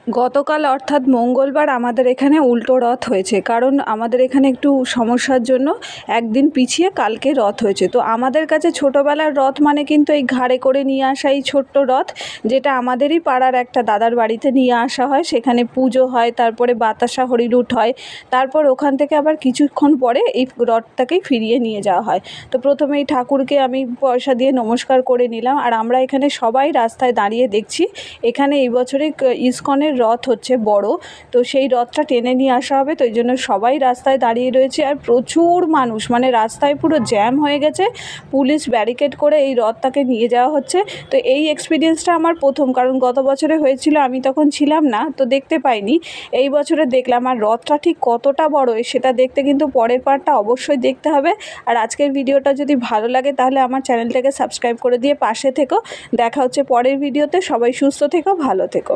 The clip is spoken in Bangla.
গতকাল অর্থাৎ মঙ্গলবার আমাদের এখানে উল্টো রথ হয়েছে, কারণ আমাদের এখানে একটু সমস্যার জন্য একদিন পিছিয়ে কালকে রথ হয়েছে। তো আমাদের কাছে ছোটোবেলার রথ মানে কিন্তু এই ঘাড়ে করে নিয়ে আসা এই ছোট্ট রথ, যেটা আমাদেরই পাড়ার একটা দাদার বাড়িতে নিয়ে আসা হয়, সেখানে পুজো হয়, তারপরে বাতাসা হরিলুট হয়, তারপর ওখান থেকে আবার কিছুক্ষণ পরে এই রথটাকেই ফিরিয়ে নিয়ে যাওয়া হয়। তো প্রথমেই ঠাকুরকে আমি পয়সা দিয়ে নমস্কার করে নিলাম, আর আমরা এখানে সবাই রাস্তায় দাঁড়িয়ে দেখছি এখানে এই বছরে ইস্কনের রথ হচ্ছে বড়, তো সেই রথটা টেনে নিয়ে আসা হবে, তো এই জন্য সবাই রাস্তায় দাঁড়িয়ে রয়েছে। আর প্রচুর মানুষ, মানে রাস্তায় পুরো জ্যাম হয়ে গেছে, পুলিশ ব্যারিকেড করে এই রথটাকে নিয়ে যাওয়া হচ্ছে। তো এই এক্সপিরিয়েন্সটা আমার প্রথম, কারণ গত বছরে হয়েছিল, আমি তখন ছিলাম না, তো দেখতে পাইনি। এই বছরে দেখলাম, আর রথটা ঠিক কতটা বড় সেটা দেখতে কিন্তু পরের পার্টটা অবশ্যই দেখতে হবে। আর আজকের ভিডিওটা যদি ভালো লাগে তাহলে আমার চ্যানেলটাকে সাবস্ক্রাইব করে দিয়ে পাশে থেকো। দেখা হচ্ছে পরের ভিডিওতে। সবাই সুস্থ থেকো, ভালো থেকো।